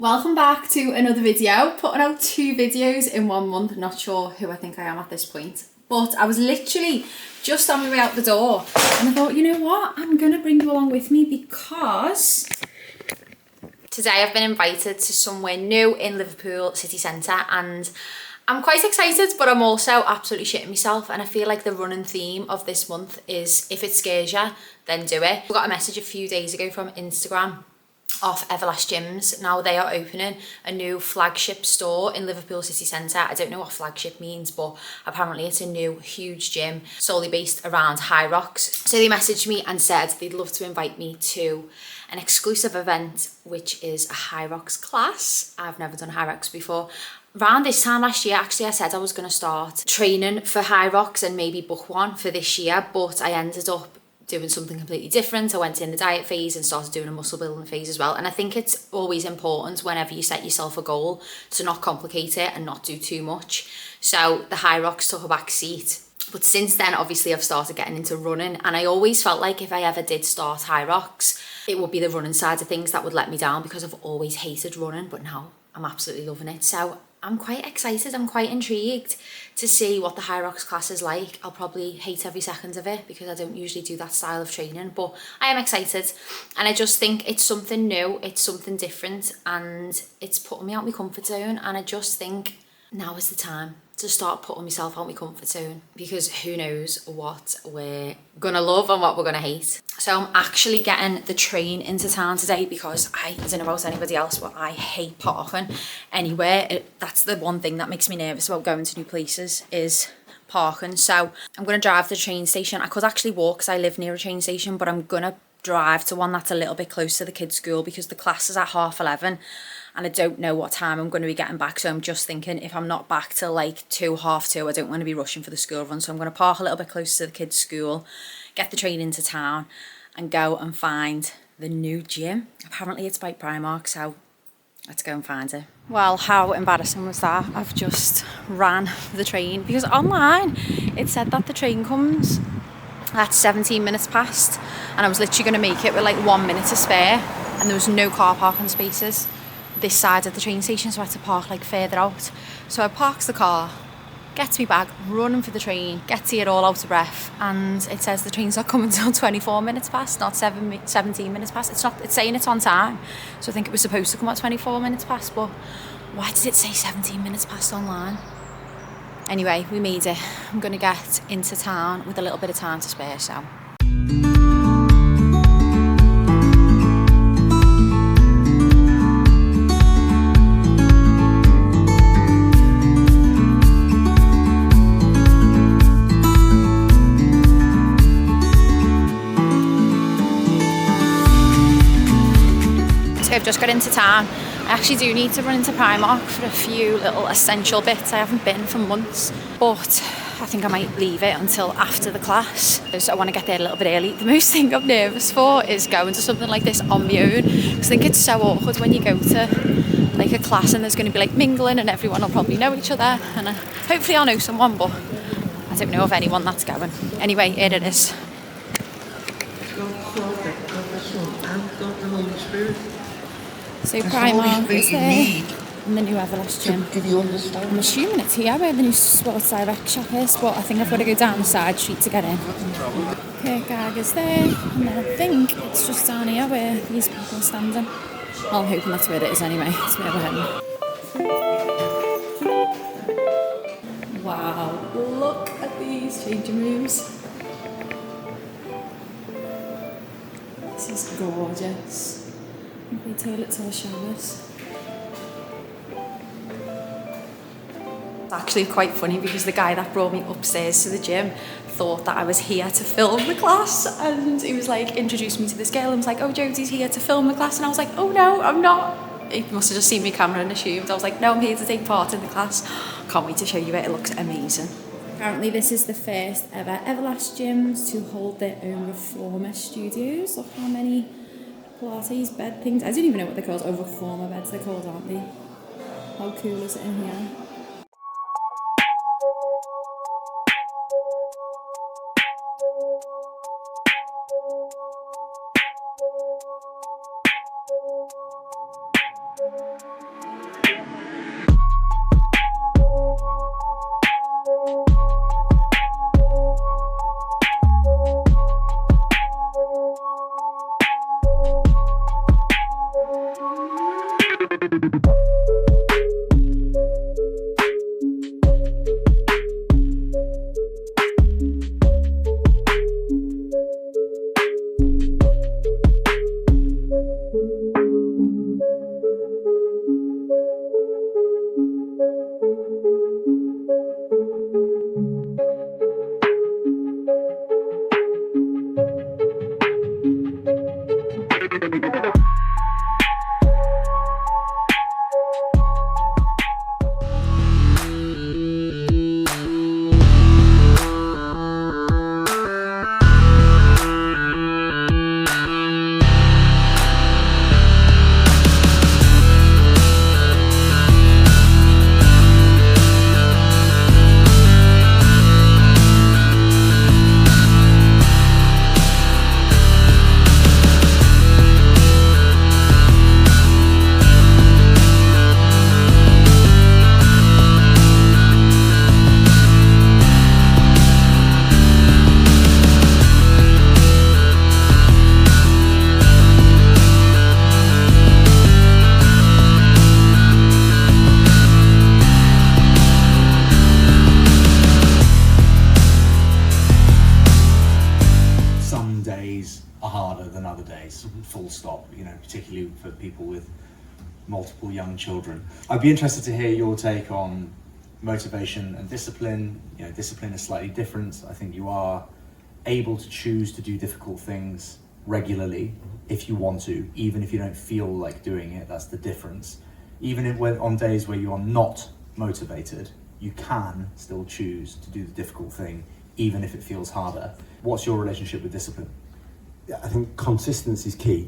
Welcome back to another video. Putting out 2 videos in 1 month. Not sure who I think I am at this point. But I was literally just on my way out the door and I thought, you know what? I'm going to bring you along with me because today I've been invited to somewhere new in Liverpool City Centre and I'm quite excited, but I'm also absolutely shitting myself, and I feel like the running theme of this month is if it scares you, then do it. I got a message a few days ago from Instagram off Everlast gyms. Now they are opening a new flagship store in Liverpool City Centre. I don't know what flagship means, but apparently it's a new huge gym solely based around HYROX. So they messaged me and said they'd love to invite me to an exclusive event, which is a HYROX class. I've never done HYROX before. Around this time last year, actually, I said I was going to start training for HYROX and maybe book one for this year, but I ended up doing something completely different. I went in the diet phase and started doing a muscle building phase as well. And I think it's always important whenever you set yourself a goal to not complicate it and not do too much. So the HYROX took a back seat. But since then, obviously, I've started getting into running, and I always felt like if I ever did start HYROX, it would be the running side of things that would let me down because I've always hated running, but now I'm absolutely loving it. So I'm quite excited, I'm quite intrigued to see what the HYROX class is like. I'll probably hate every second of it because I don't usually do that style of training, but I am excited and I just think it's something new, it's something different, and it's putting me out my comfort zone, and I just think now is the time to start putting myself out my comfort zone because who knows what we're gonna love and what we're gonna hate. So I'm actually getting the train into town today because I don't know about anybody else, but I hate parking anywhere. That's the one thing that makes me nervous about going to new places is parking. So I'm gonna drive to the train station. I could actually walk because I live near a train station, but I'm gonna drive to one that's a little bit close to the kids' school because the class is at 11:30 and I don't know what time I'm going to be getting back. So I'm just thinking if I'm not back till like 2:30, I don't want to be rushing for the school run. So I'm going to park a little bit closer to the kids' school, get the train into town and go and find the new gym. Apparently it's by Primark, so let's go and find it. Well, how embarrassing was that? I've just ran the train because online it said that the train comes at 17 minutes past and I was literally going to make it with like 1 minute to spare, and there was no car parking spaces this side of the train station, so I had to park like further out. So I parks the car, gets me back, running for the train, gets here all out of breath, and it says the train's not coming until 24 minutes past, not 17 minutes past. It's saying it's on time, so I think it was supposed to come at 24 minutes past, but why did it say 17 minutes past online? Anyway, we made it. I'm gonna get into town with a little bit of time to spare, so. I've just got into town. I actually do need to run into Primark for a few little essential bits. I haven't been for months, but I think I might leave it until after the class. So I want to get there a little bit early. The most thing I'm nervous for is going to something like this on my own, because I think it's so awkward when you go to like a class and there's going to be like mingling and everyone will probably know each other, and hopefully I'll know someone, but I don't know of anyone that's going. Anyway, here it is. So Primark is there, and the new Everlast gym. I'm assuming it's here where the new Sports Direct shop is, but I think I've got to go down the side street to get in. Gag is there, and then I think it's just down here where these people are standing. Well, I'm hoping that's where it is anyway. That's where we're heading. Wow, look at these changing rooms. This is gorgeous. The toilets or showers. It's actually quite funny because the guy that brought me upstairs to the gym thought that I was here to film the class, and he was like, introduced me to this girl and was like, oh, Jodie's here to film the class, and I was like, oh no, I'm not. He must have just seen my camera and assumed. I was like, no, I'm here to take part in the class. Can't wait to show you it, it looks amazing. Apparently this is the first ever Everlast gyms to hold their own reformer studios. Look how many Pilates bed things. I don't even know what they're called. Oh, reformer beds they're called, aren't they? How cool is it in here? Full stop, particularly for people with multiple young children. I'd be interested to hear your take on motivation and discipline. Discipline is slightly different. I think you are able to choose to do difficult things regularly if you want to, even if you don't feel like doing it. That's the difference. Even on days where you are not motivated, you can still choose to do the difficult thing, even if it feels harder. What's your relationship with discipline? I think consistency is key.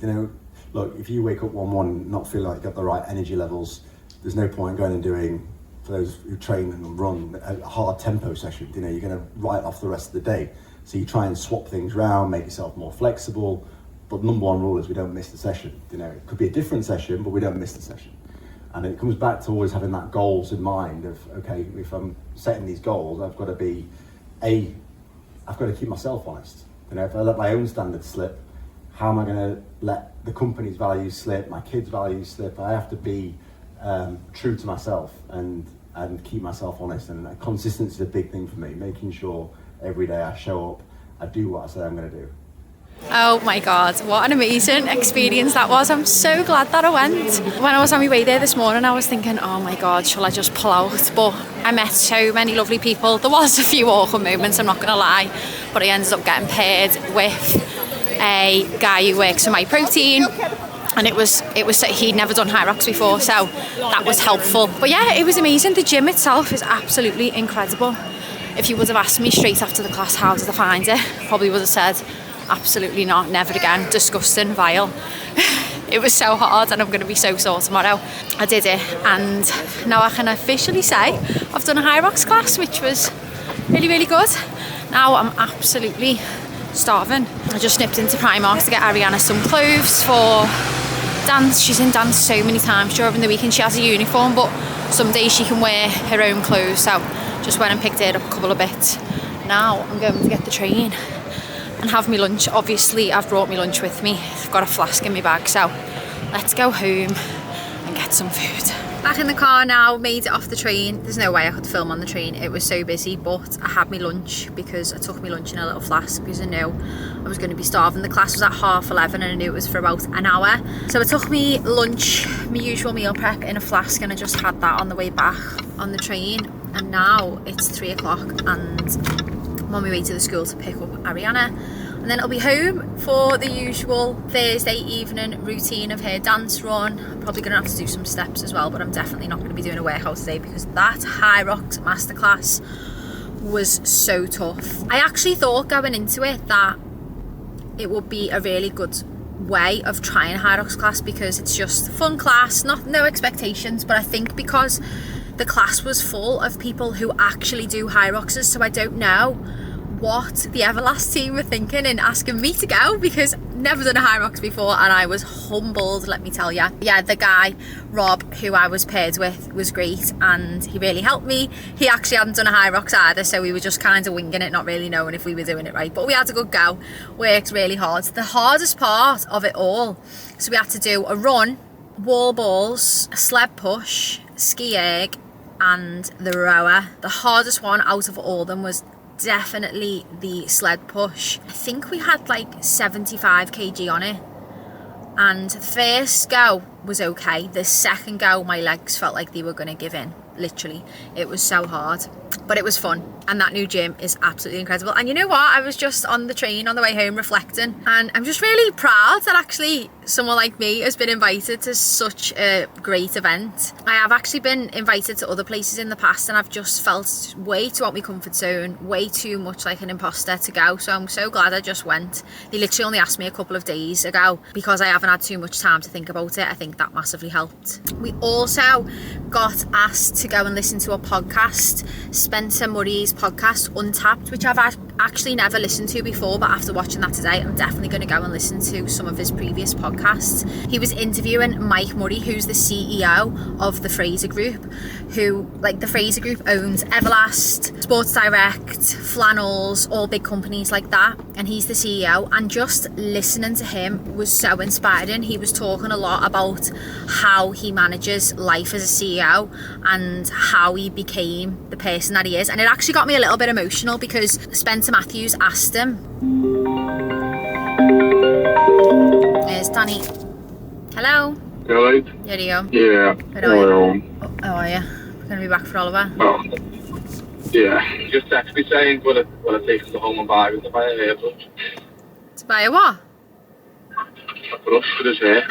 Look, if you wake up one morning and not feel like you've got the right energy levels, there's no point going and doing, for those who train and run, a hard tempo session. You're going to write off the rest of the day. So you try and swap things around, make yourself more flexible. But number one rule is we don't miss the session. It could be a different session, but we don't miss the session. And it comes back to always having that goals in mind of, okay, if I'm setting these goals, I've got to keep myself honest. If I let my own standards slip, how am I going to let the company's values slip, my kids' values slip? I have to be true to myself and keep myself honest. And consistency is a big thing for me, making sure every day I show up, I do what I say I'm going to do. Oh my God, what an amazing experience that was. I'm so glad that I went. When I was on my way there this morning, I was thinking, oh my God, shall I just pull out? But I met so many lovely people. There was a few awkward moments, I'm not going to lie, but I ended up getting paired with a guy who works for My Protein, and it was he'd never done HYROX before, so that was helpful. But yeah, it was amazing. The gym itself is absolutely incredible. If you would have asked me straight after the class how did I find it, probably would have said absolutely not, never again, disgusting, vile. It was so hard and I'm going to be so sore tomorrow. I did it, and now I can officially say I've done a HYROX class, which was really, really good. Now I'm absolutely starving. I just nipped into Primark to get Ariana some clothes for dance. She's in dance so many times during the week and she has a uniform, but some days she can wear her own clothes, so just went and picked her up a couple of bits. Now I'm going to get the train and have my lunch. Obviously I've brought my lunch with me. I've got a flask in my bag, so let's go home and get some food. Back in the car now, made it off the train. There's no way I could film on the train, it was so busy, but I had my lunch because I took my lunch in a little flask because I knew I was going to be starving. The class was at 11:30 and I knew it was for about an hour. So I took me lunch, my usual meal prep, in a flask, and I just had that on the way back on the train. And now it's 3 o'clock and I'm on my way to the school to pick up Ariana. And then I'll be home for the usual Thursday evening routine of her dance run. I'm probably going to have to do some steps as well, but I'm definitely not going to be doing a workout today because that HYROX Masterclass was so tough. I actually thought going into it that it would be a really good way of trying a HYROX class because it's just a fun class, no expectations, but I think because the class was full of people who actually do HYROXes, so I don't know what the Everlast team were thinking in asking me to go because never done a HYROX before and I was humbled, let me tell you. Yeah, the guy, Rob, who I was paired with, was great and he really helped me. He actually hadn't done a HYROX either, so we were just kind of winging it, not really knowing if we were doing it right, but we had a good go. Worked really hard. The hardest part of it all, so we had to do a run wall balls, a sled push, ski erg, and the rower. The hardest one out of all of them was definitely the sled push. I think we had like 75 kg on it, and the first go was okay. The second go, my legs felt like they were going to give in. Literally, it was so hard, but it was fun, and that new gym is absolutely incredible. And you know what, I was just on the train on the way home reflecting, and I'm just really proud that actually someone like me has been invited to such a great event. I have actually been invited to other places in the past, and I've just felt way too out my comfort zone, way too much like an imposter to go, so I'm so glad I just went. They literally only asked me a couple of days ago because I haven't had too much time to think about it. I think that massively helped. We also got asked to go and listen to a podcast, Spencer Murray's podcast Untapped, which I've actually never listened to before, but after watching that today, I'm definitely going to go and listen to some of his previous podcasts. He was interviewing Mike Murray, who's the CEO of the Fraser Group, who, like, the Fraser Group owns Everlast, Sports Direct, Flannels, all big companies like that, and he's the CEO. And just listening to him was so inspiring. He was talking a lot about how he manages life as a CEO and how he became the person that he is, and it actually got me a little bit emotional because Spencer Matthews asked him. There's Danny. Hello. Hello. There you go. Yeah. Hello. How are you? Gonna be back for Oliver? Oh. Yeah. Just text me saying will I take us to home and buy to buy a hairbrush. To buy a what? A brush for his hair.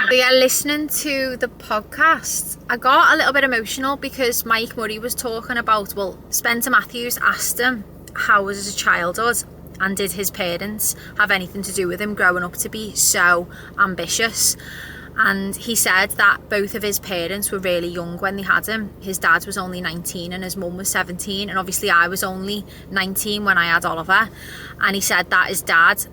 So yeah, listening to the podcast, I got a little bit emotional because Mike Murray was talking about, well, Spencer Matthews asked him how was his childhood and did his parents have anything to do with him growing up to be so ambitious. And he said that both of his parents were really young when they had him. His dad was only 19 and his mum was 17, and obviously I was only 19 when I had Oliver. And he said that his dad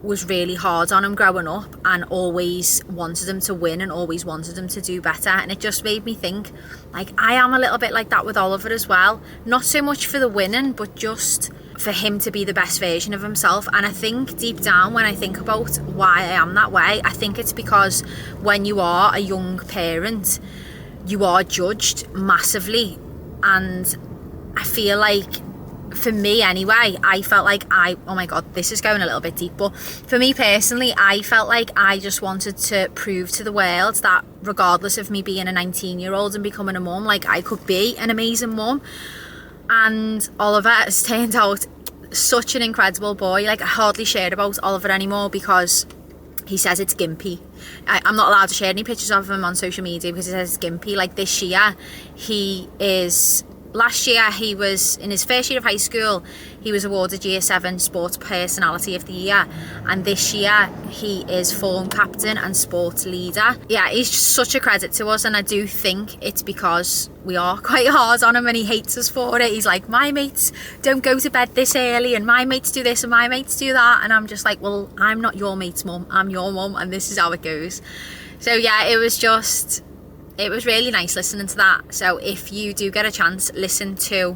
was really hard on him growing up and always wanted him to win and always wanted him to do better. And it just made me think, like, I am a little bit like that with Oliver as well. Not so much for the winning, but just for him to be the best version of himself. And I think deep down, when I think about why I am that way, I think it's because when you are a young parent, you are judged massively. And I feel like, for me anyway, I felt like oh my god, this is going a little bit deep, but for me personally, I felt like I just wanted to prove to the world that regardless of me being a 19-year-old and becoming a mum, like, I could be an amazing mum. And Oliver has turned out such an incredible boy. Like, I hardly share about Oliver anymore because he says it's gimpy. I'm not allowed to share any pictures of him on social media because he says it's gimpy. Like, this year, last year he was in his first year of high school, he was awarded Year 7 Sports Personality of the Year, and this year he is form captain and sports leader. Yeah, he's just such a credit to us, and I do think it's because we are quite hard on him and he hates us for it. He's like, my mates don't go to bed this early and my mates do this and my mates do that, and I'm just like, well, I'm not your mate's mum, I'm your mum, and this is how it goes. So yeah, it was really nice listening to that. So if you do get a chance, listen to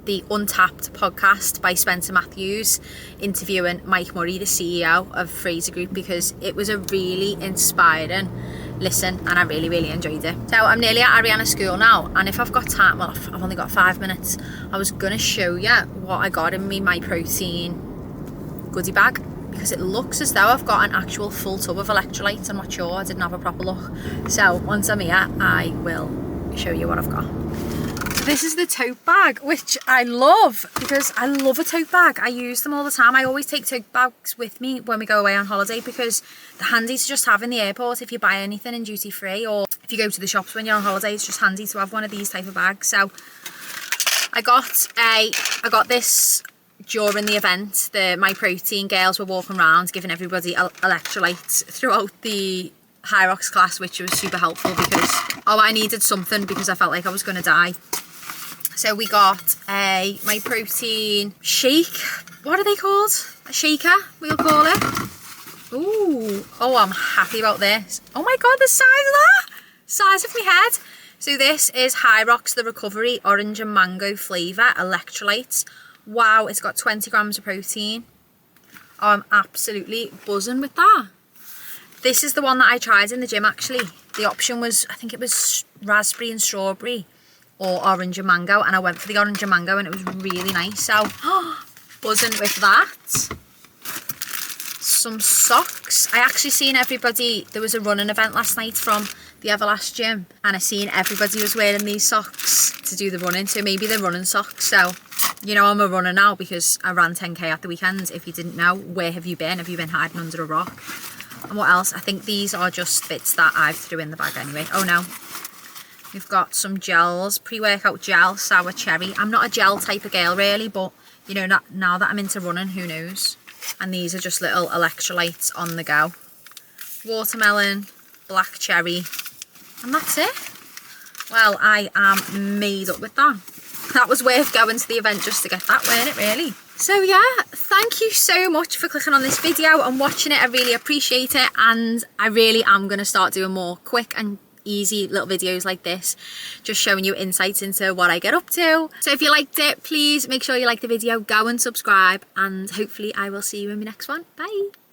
the Untapped podcast by Spencer Matthews interviewing Mike Murray, the CEO of Fraser Group, because it was a really inspiring listen and I really, really enjoyed it. So I'm nearly at Ariana's school now, and if I've got time, well, I've only got 5 minutes, I was going to show you what I got in my protein goodie bag, because it looks as though I've got an actual full tub of electrolytes. I'm not sure, I didn't have a proper look. So once I'm here, I will show you what I've got. So this is the tote bag, which I love because I love a tote bag. I use them all the time. I always take tote bags with me when we go away on holiday because they're handy to just have in the airport if you buy anything in duty free, or if you go to the shops when you're on holiday, it's just handy to have one of these type of bags. So I got this during the event. The My Protein girls were walking around giving everybody electrolytes throughout the HYROX class, which was super helpful because I needed something because I felt like I was going to die. So we got a My Protein shake. What are they called? A shaker, we'll call it. Ooh, oh, I'm happy about this. Oh my god, the size of that! Size of my head. So this is HYROX the Recovery Orange and Mango flavour electrolytes. Wow, it's got 20 grams of protein. Oh, I'm absolutely buzzing with that. This is the one that I tried in the gym actually. The option was, I think it was raspberry and strawberry or orange and mango, and I went for the orange and mango and it was really nice. So, buzzing with that. Some socks. I actually seen everybody, there was a running event last night from the Everlast gym, and I seen everybody was wearing these socks to do the running, so maybe they're running socks. So, you know, I'm a runner now because I ran 10k at the weekend. If you didn't know, where have you been? Have you been hiding under a rock? And what else? I think these are just bits that I've threw in the bag anyway. Oh no. We've got some gels, pre-workout gel, sour cherry. I'm not a gel type of girl really, but you know, now that I'm into running, who knows? And these are just little electrolytes on the go. Watermelon, black cherry, and that's it. Well, I am made up with that. That was worth going to the event just to get that, weren't it really? So yeah, thank you so much for clicking on this video and watching it. I really appreciate it, and I really am going to start doing more quick and easy little videos like this, just showing you insights into what I get up to. So if you liked it, please make sure you like the video, go and subscribe, and hopefully I will see you in my next one. Bye.